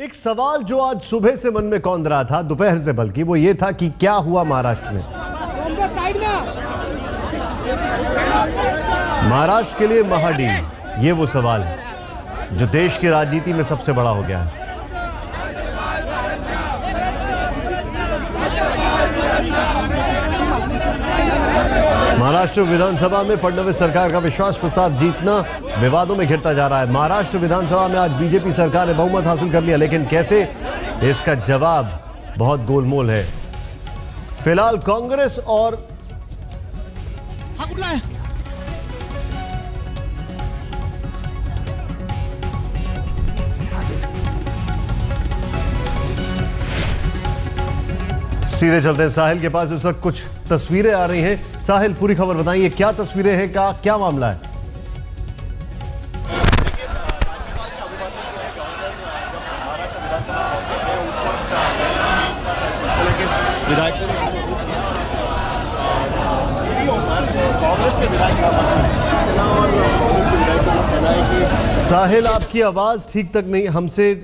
एक सवाल जो आज सुबह से मन में कौंध रहा था, दोपहर से बल्कि, वो ये था कि क्या हुआ महाराष्ट्र में। महाराष्ट्र के लिए महाडील, ये वो सवाल है जो देश की राजनीति में सबसे बड़ा हो गया है। महाराष्ट्र विधानसभा में फडणवीस सरकार का विश्वास प्रस्ताव जीतना विवादों में घिरता जा रहा है। महाराष्ट्र विधानसभा में आज बीजेपी सरकार ने बहुमत हासिल कर लिया, लेकिन कैसे, इसका जवाब बहुत गोलमोल है। फिलहाल कांग्रेस और सीधे चलते हैं साहिल के पास। इस वक्त कुछ तस्वीरें आ रही हैं। साहिल, पूरी खबर बताइए, क्या तस्वीरें हैं, क्या मामला है? साहिल, आपकी आवाज ठीक तक नहीं,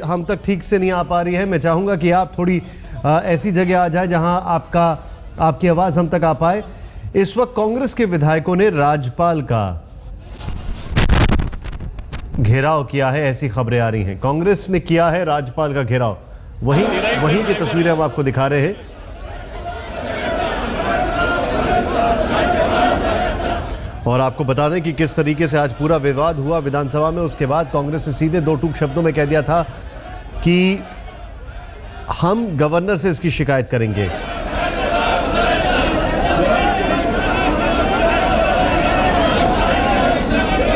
हम तक ठीक से नहीं आ पा रही है। मैं चाहूंगा कि आप थोड़ी ऐसी जगह आ जाए जहां आपकी आवाज हम तक आ पाए। इस वक्त कांग्रेस के विधायकों ने राज्यपाल का घेराव किया है, ऐसी खबरें आ रही हैं। कांग्रेस ने किया है राज्यपाल का घेराव, वहीं की तस्वीरें हम आपको दिखा रहे हैं। और आपको बता दें कि किस तरीके से आज पूरा विवाद हुआ विधानसभा में। उसके बाद कांग्रेस ने सीधे दो टूक शब्दों में कह दिया था कि हम गवर्नर से इसकी शिकायत करेंगे।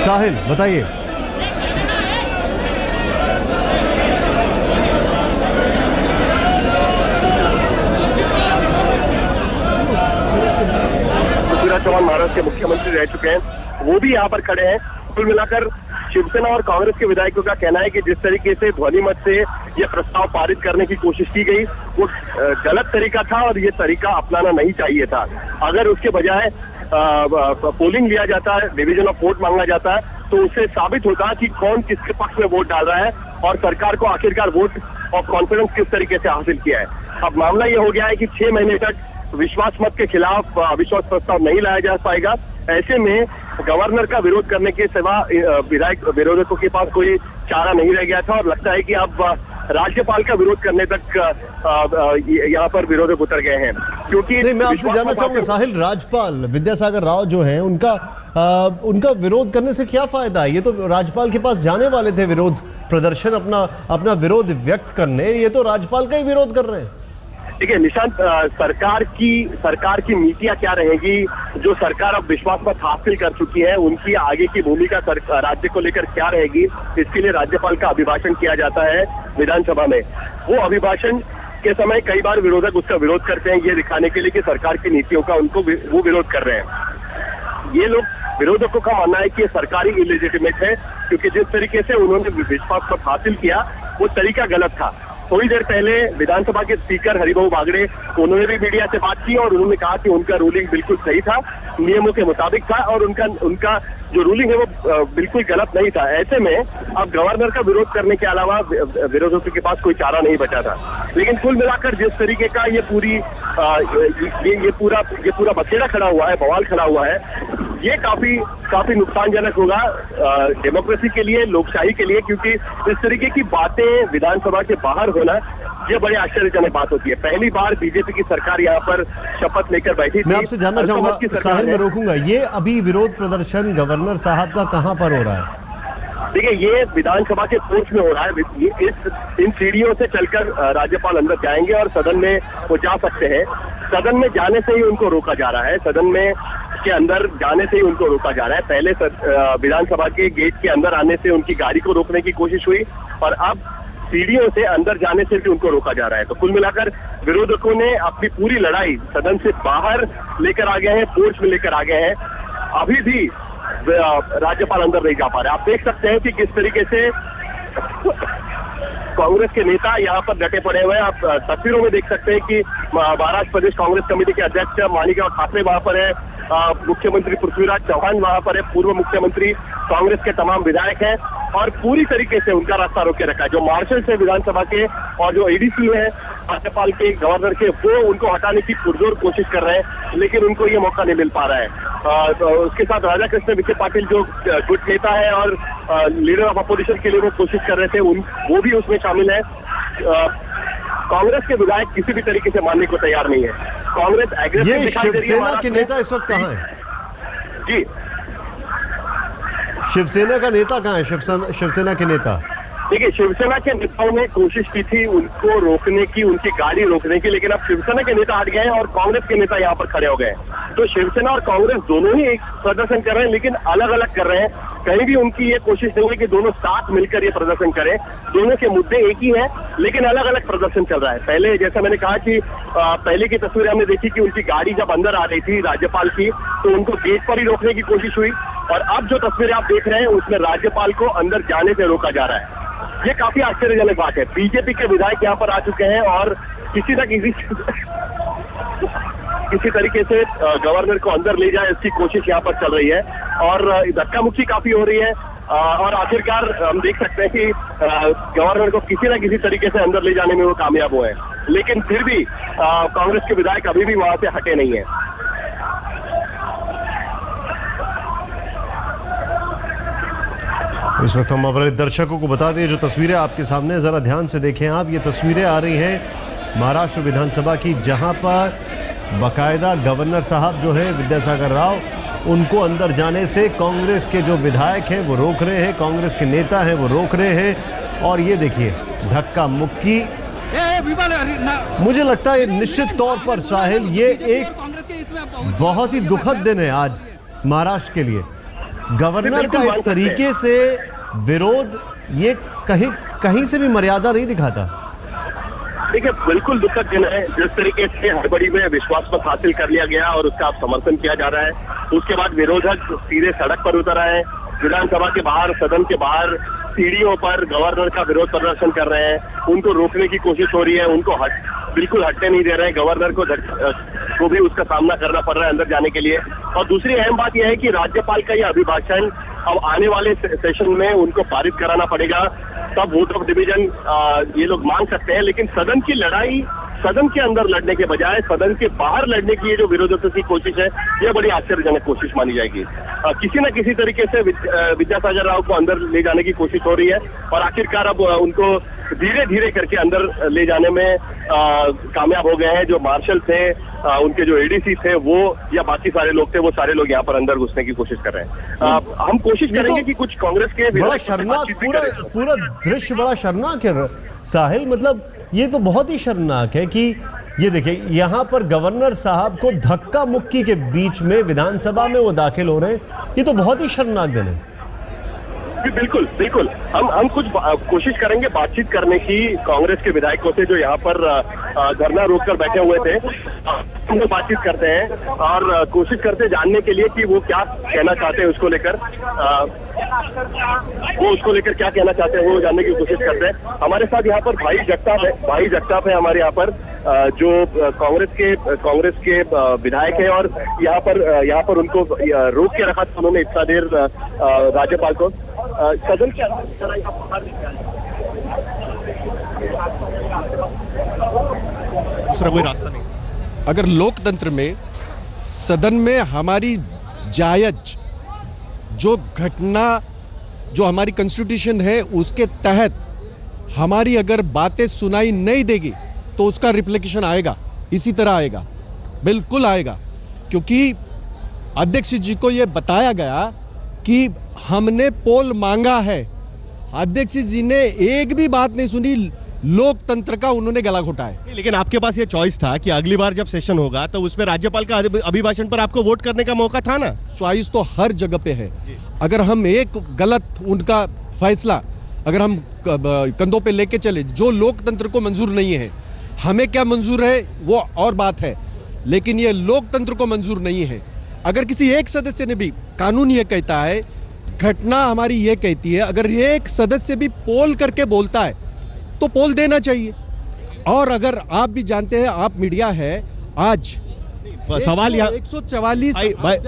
साहिल, बताइए। पृथ्वीराज चौहान महाराष्ट्र के मुख्यमंत्री रह चुके हैं, वो भी यहाँ पर खड़े हैं। कुल मिलाकर शिवसेना और कांग्रेस के विधायकों का कहना है कि जिस तरीके से ध्वनि मत से यह प्रस्ताव पारित करने की कोशिश की गई, वो गलत तरीका था और ये तरीका अपनाना नहीं चाहिए था। अगर उसके बजाय पोलिंग लिया जाता है, डिवीजन ऑफ वोट मांगा जाता है, तो उससे साबित होता कि कौन किसके पक्ष में वोट डाल रहा है और सरकार को आखिरकार वोट ऑफ कॉन्फिडेंस किस तरीके से हासिल किया है। अब मामला ये हो गया है कि 6 महीने तक विश्वास मत के खिलाफ अविश्वास प्रस्ताव नहीं लाया जा पाएगा। ऐसे में गवर्नर का विरोध करने के सिवा विधायक विरोधकों के पास कोई चारा नहीं रह गया था और लगता है कि अब राज्यपाल का विरोध करने तक यहाँ पर विरोधक उतर गए हैं। क्योंकि नहीं, मैं आपसे जानना चाहूंगा साहिल, राज्यपाल विद्यासागर राव जो हैं, उनका विरोध करने से क्या फायदा है? ये तो राज्यपाल के पास जाने वाले थे विरोध प्रदर्शन, अपना विरोध व्यक्त करने, ये तो राज्यपाल का ही विरोध कर रहे हैं। देखिए निशांत, सरकार की नीतियां क्या रहेगी, जो सरकार अब विश्वास मत हासिल कर चुकी है, उनकी आगे की भूमिका राज्य को लेकर क्या रहेगी, इसके लिए राज्यपाल का अभिभाषण किया जाता है विधानसभा में। वो अभिभाषण के समय कई बार विरोधक उसका विरोध करते हैं, ये दिखाने के लिए कि सरकार की नीतियों का वो विरोध कर रहे हैं। ये लोग विरोधकों का मानना है कि सरकारी इलेजिटिमेट है, क्योंकि जिस तरीके से उन्होंने विश्वास मत हासिल किया वो तरीका गलत था। थोड़ी देर पहले विधानसभा के स्पीकर हरिभाऊ बागड़े, उन्होंने भी मीडिया से बात की और उन्होंने कहा कि उनका रूलिंग बिल्कुल सही था, नियमों के मुताबिक था और उनका जो रूलिंग है वो बिल्कुल गलत नहीं था। ऐसे में अब गवर्नर का विरोध करने के अलावा विरोधकों के पास कोई चारा नहीं बचा था। लेकिन कुल मिलाकर जिस तरीके का ये पूरा बखेड़ा खड़ा हुआ है, बवाल खड़ा हुआ है, ये काफी नुकसानजनक होगा डेमोक्रेसी के लिए, लोकशाही के लिए, क्योंकि इस तरीके की बातें विधानसभा के बाहर होना ये बड़े आश्चर्यजनक बात होती है। पहली बार बीजेपी की सरकार यहाँ पर शपथ लेकर बैठी थी। मैं आपसे जानना चाहूंगा साहिल, मैं रोकूंगा, ये अभी विरोध प्रदर्शन गवर्नर साहब का कहां पर हो रहा है? देखिए, ये विधानसभा के कोर्ट में हो रहा है। इन सीढ़ियों से चलकर राज्यपाल अंदर जाएंगे और सदन में वो जा सकते हैं। सदन में जाने से ही उनको रोका जा रहा है, सदन में के अंदर जाने से ही उनको रोका जा रहा है। पहले विधानसभा के गेट के अंदर आने से उनकी गाड़ी को रोकने की कोशिश हुई और अब सीढ़ियों से अंदर जाने से भी उनको रोका जा रहा है। तो कुल मिलाकर विरोधकों ने अपनी पूरी लड़ाई सदन से बाहर लेकर आ गए हैं, पोर्च में लेकर आ गए हैं। अभी भी राज्यपाल अंदर नहीं जा पा रहे। आप देख सकते हैं कि किस तरीके से कांग्रेस के नेता यहाँ पर डटे पड़े हुए हैं। आप तस्वीरों में देख सकते हैं कि महाराष्ट्र प्रदेश कांग्रेस कमेटी के अध्यक्ष माणिकराव ठाकरे वहां पर है, मुख्यमंत्री पृथ्वीराज चौहान वहां पर है, पूर्व मुख्यमंत्री, कांग्रेस के तमाम विधायक हैं और पूरी तरीके से उनका रास्ता रोक के रखा है। जो मार्शल है विधानसभा के और जो एडीसी है राज्यपाल के, गवर्नर के, वो उनको हटाने की पुरजोर कोशिश कर रहे हैं, लेकिन उनको ये मौका नहीं मिल पा रहा है। तो उसके साथ राजा कृष्ण विखे पाटिल जो गुट नेता है और लीडर ऑफ अपोजिशन के लिए वो कोशिश कर रहे थे, वो भी उसमें शामिल है। कांग्रेस के विधायक किसी भी तरीके से मानने को तैयार नहीं है। कांग्रेस एग्रेसिव दिखाई दे रही है। शिवसेना के नेता इस वक्त कहाँ है? जी, शिवसेना का नेता कहाँ है? शिवसेना के नेता देखिए, शिवसेना के नेताओं ने कोशिश की थी उनको रोकने की, उनकी गाड़ी रोकने की, लेकिन अब शिवसेना के नेता हट गए हैं और कांग्रेस के नेता यहाँ पर खड़े हो गए। तो शिवसेना और कांग्रेस दोनों ही एक प्रदर्शन कर रहे हैं, लेकिन अलग अलग कर रहे हैं। कहीं भी उनकी ये कोशिश नहीं है कि दोनों साथ मिलकर ये प्रदर्शन करें। दोनों के मुद्दे एक ही है, लेकिन अलग अलग प्रदर्शन चल रहा है। पहले जैसा मैंने कहा कि पहले की तस्वीर हमने देखी कि उनकी गाड़ी जब अंदर आ रही थी राज्यपाल की, तो उनको गेट पर ही रोकने की कोशिश हुई, और अब जो तस्वीरें आप देख रहे हैं उसमें राज्यपाल को अंदर जाने से रोका जा रहा है। ये काफी आश्चर्यजनक बात है। बीजेपी के विधायक यहाँ पर आ चुके हैं और किसी न किसी तरीके से गवर्नर को अंदर ले जाए इसकी कोशिश यहाँ पर चल रही है, और धक्का मुक्की काफी हो रही है। और आखिरकार हम देख सकते हैं कि गवर्नर को किसी न किसी तरीके से अंदर ले जाने में वो कामयाब हुए हैं, लेकिन फिर भी कांग्रेस के विधायक अभी भी वहां से हटे नहीं है। इस वक्त हम अपने दर्शकों को बता दें, जो तस्वीरें आपके सामने जरा ध्यान से देखें आप। ये तस्वीरें आ रही हैं महाराष्ट्र विधानसभा की, जहां पर बाकायदा गवर्नर साहब जो है विद्यासागर राव, उनको अंदर जाने से कांग्रेस के जो विधायक हैं वो रोक रहे हैं, कांग्रेस के नेता हैं वो रोक रहे हैं। और ये देखिए धक्का मुक्की। मुझे लगता है निश्चित तौर पर साहिल ये एक बहुत ही दुखद दिन है आज महाराष्ट्र के लिए। गवर्नर का इस तरीके से विरोध ये कहीं से भी मर्यादा नहीं दिखाता। देखिए, बिल्कुल दुखद दिन है। जिस तरीके से हड़बड़ी में विश्वास मत हासिल कर लिया गया और उसका समर्थन किया जा रहा है, उसके बाद विरोधक सीधे सड़क पर उतर आए, विधानसभा के बाहर, सदन के बाहर सीढ़ियों पर गवर्नर का विरोध प्रदर्शन कर रहे हैं। उनको रोकने की कोशिश हो रही है, उनको बिल्कुल हटने नहीं दे रहे हैं। गवर्नर को भी उसका सामना करना पड़ रहा है अंदर जाने के लिए। और दूसरी अहम बात यह है कि राज्यपाल का यह अभिभाषण अब आने वाले सेशन में उनको पारित कराना पड़ेगा, तब वोट ऑफ डिवीजन ये लोग मांग सकते हैं। लेकिन सदन की लड़ाई सदन के अंदर लड़ने के बजाय सदन के बाहर लड़ने की ये जो विरोधियों की कोशिश है, यह बड़ी आश्चर्यजनक कोशिश मानी जाएगी। किसी न किसी तरीके से विद्यासागर राव को अंदर ले जाने की कोशिश हो रही है, और आखिरकार अब उनको धीरे धीरे करके अंदर ले जाने में कामयाब हो गए हैं। जो मार्शल थे, उनके जो एडीसी थे, वो या बाकी सारे लोग थे, वो सारे लोग यहाँ पर अंदर घुसने की कोशिश कर रहे हैं। हम कोशिश करेंगे कि कुछ कांग्रेस के बड़ा शर्मनाक पूरा दृश्य बड़ा शर्मनाक है साहिल। मतलब ये तो बहुत ही शर्मनाक है कि ये देखिए यहाँ पर गवर्नर साहब को धक्का मुक्की के बीच में विधानसभा में वो दाखिल हो रहे हैं। ये तो बहुत ही शर्मनाक दिन है। बिल्कुल बिल्कुल। हम कुछ कोशिश करेंगे बातचीत करने की कांग्रेस के विधायकों से जो यहाँ पर धरना रोककर बैठे हुए थे। हम लोग बातचीत करते हैं और कोशिश करते जानने के लिए कि वो क्या कहना चाहते हैं उसको लेकर, क्या कहना चाहते हैं वो जानने की कोशिश करते हैं। हमारे साथ यहाँ पर भाई जगताप है हमारे यहाँ पर, जो कांग्रेस के विधायक है, और यहाँ पर उनको रोक के रखा था उन्होंने इतना देर राज्यपाल को सदन के अंदर। दूसरा कोई रास्ता नहीं। अगर लोकतंत्र में सदन में हमारी जायज जो घटना, जो हमारी कॉन्स्टिट्यूशन है उसके तहत हमारी अगर बातें सुनाई नहीं देगी तो उसका रिप्लिकेशन आएगा, इसी तरह आएगा, बिल्कुल आएगा। क्योंकि अध्यक्ष जी को यह बताया गया कि हमने पोल मांगा है, अध्यक्ष जी ने एक भी बात नहीं सुनी, लोकतंत्र का उन्होंने गला घोटा है। लेकिन आपके पास ये चॉइस था कि अगली बार जब सेशन होगा तो उसमें राज्यपाल का अभिभाषण पर आपको वोट करने का मौका था ना। चॉइस तो हर जगह पे है। अगर हम एक गलत उनका फैसला अगर हम कंधों पे लेके चले, जो लोकतंत्र को मंजूर नहीं है, हमें क्या मंजूर है वो और बात है, लेकिन ये लोकतंत्र को मंजूर नहीं है। अगर किसी एक सदस्य ने भी, कानून ये कहता है, घटना हमारी ये कहती है, अगर ये एक सदस्य भी पोल करके बोलता है तो पोल देना चाहिए। और अगर आप भी जानते हैं, आप मीडिया है, आज सवाल यहाँ 144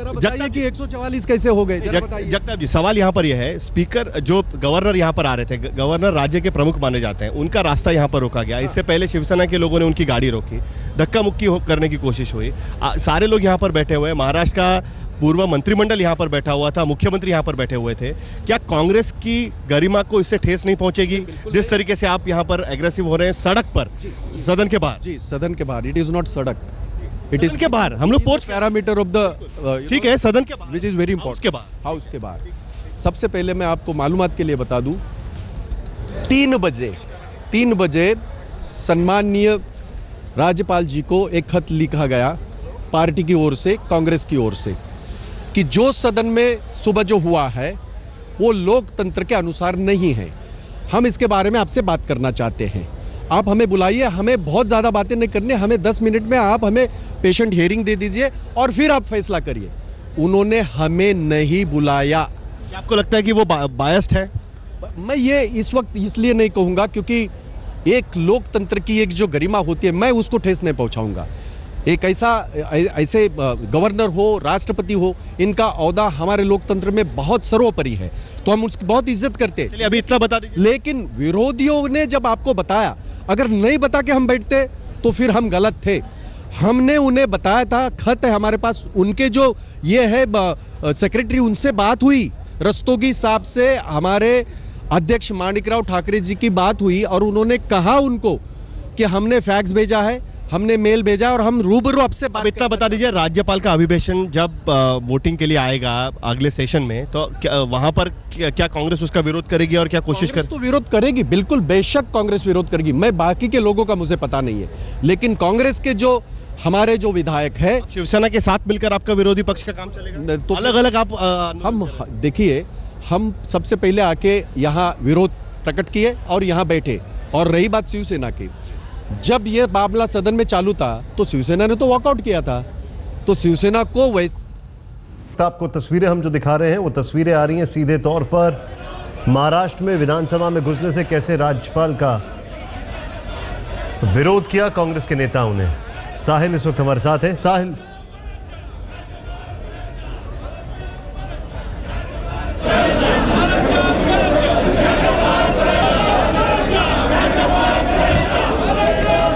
बताइए कि 144 कैसे हो गए? जगताप जी, सवाल यहाँ पर यह है, स्पीकर जो गवर्नर यहाँ पर आ रहे थे, गवर्नर राज्य के प्रमुख माने जाते हैं, उनका रास्ता यहाँ पर रोका गया। इससे पहले शिवसेना के लोगों ने उनकी गाड़ी रोकी, धक्का मुक्की करने की कोशिश हुई। सारे लोग यहाँ पर बैठे हुए हैं, महाराष्ट्र का पूर्व मंत्रिमंडल यहाँ पर बैठा हुआ था, मुख्यमंत्री यहाँ पर बैठे हुए थे। क्या कांग्रेस की गरिमा को इससे ठेस नहीं पहुंचेगी जिस तरीके से आप यहाँ पर एग्रेसिव हो रहे हैं सड़क पर, सदन के बाहर? जी, सदन के बाहर। इट इज नॉट सड़क, इट इज के बाहर। हम लोग पोर्च पैरामीटर ऑफ द, ठीक है, सदन के बाहर, विच इज वेरी इंपॉर्टेंट, के बाहर, हाउस के बाहर। सबसे पहले मैं आपको मालूमात के लिए बता दूं, 3 बजे सम्माननीय राज्यपाल जी को एक खत लिखा गया पार्टी की ओर से, कांग्रेस की ओर से, कि जो सदन में सुबह जो हुआ है वो लोकतंत्र के अनुसार नहीं है। हम इसके बारे में आपसे बात करना चाहते हैं। आप हमें बुलाइए, हमें बहुत ज्यादा बातें नहीं करनी, हमें 10 मिनट में आप हमें पेशेंट हियरिंग दे दीजिए और फिर आप फैसला करिए। उन्होंने हमें नहीं बुलाया। आपको लगता है कि वो बायस्ड है? मैं ये इस वक्त इसलिए नहीं कहूंगा क्योंकि एक लोकतंत्र की एक जो गरिमा होती है, मैं उसको ठेस नहीं पहुंचाऊंगा। एक ऐसे गवर्नर हो, राष्ट्रपति हो, इनका औहदा हमारे लोकतंत्र में बहुत सर्वोपरि है, तो हम उसकी बहुत इज्जत करते हैं। चलिए अभी इतना बता दीजिए। लेकिन विरोधियों ने जब आपको बताया, अगर नहीं बता के हम बैठते तो फिर हम गलत थे। हमने उन्हें बताया था, खत है हमारे पास, उनके जो ये है सेक्रेटरी, उनसे बात हुई, रस्तोगी साहब से हमारे अध्यक्ष माणिकराव ठाकरे जी की बात हुई और उन्होंने कहा उनको कि हमने फैक्स भेजा है, हमने मेल भेजा और हम रूबरू आपसे बात। इतना बता दीजिए, राज्यपाल का अभिभाषण जब वोटिंग के लिए आएगा अगले सेशन में, तो वहां पर क्या कांग्रेस उसका विरोध करेगी और क्या कोशिश कर? तो विरोध करेगी, बिल्कुल बेशक कांग्रेस विरोध करेगी। मैं बाकी के लोगों का मुझे पता नहीं है, लेकिन कांग्रेस के जो हमारे जो विधायक है, शिवसेना के साथ मिलकर आपका विरोधी पक्ष का काम चलेगा? तो अलग अलग आप हम देखिए, हम सबसे पहले आके यहाँ विरोध प्रकट किए और यहाँ बैठे। और रही बात शिवसेना की, जब ये मामला सदन में चालू था तो शिवसेना ने तो वॉकआउट किया था, तो शिवसेना को वैसे। आपको तस्वीरें हम जो दिखा रहे हैं वो तस्वीरें आ रही हैं सीधे तौर पर महाराष्ट्र में विधानसभा में घुसने से कैसे राज्यपाल का विरोध किया कांग्रेस के नेताओं ने। साहिल इस वक्त हमारे साथ हैं। साहिल,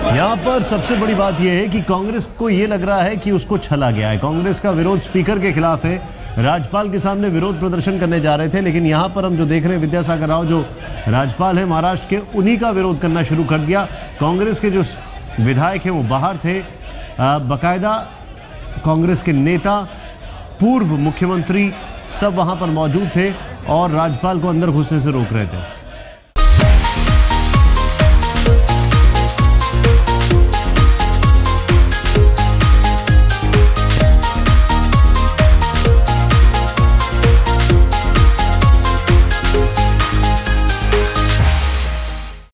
यहां पर सबसे बड़ी बात यह है कि कांग्रेस को यह लग रहा है कि उसको छला गया है। कांग्रेस का विरोध स्पीकर के खिलाफ है, राज्यपाल के सामने विरोध प्रदर्शन करने जा रहे थे, लेकिन यहां पर हम जो देख रहे हैं, विद्यासागर राव जो राज्यपाल है महाराष्ट्र के, उन्हीं का विरोध करना शुरू कर दिया। कांग्रेस के जो विधायक हैं वो बाहर थे, बाकायदा कांग्रेस के नेता, पूर्व मुख्यमंत्री सब वहां पर मौजूद थे और राज्यपाल को अंदर घुसने से रोक रहे थे।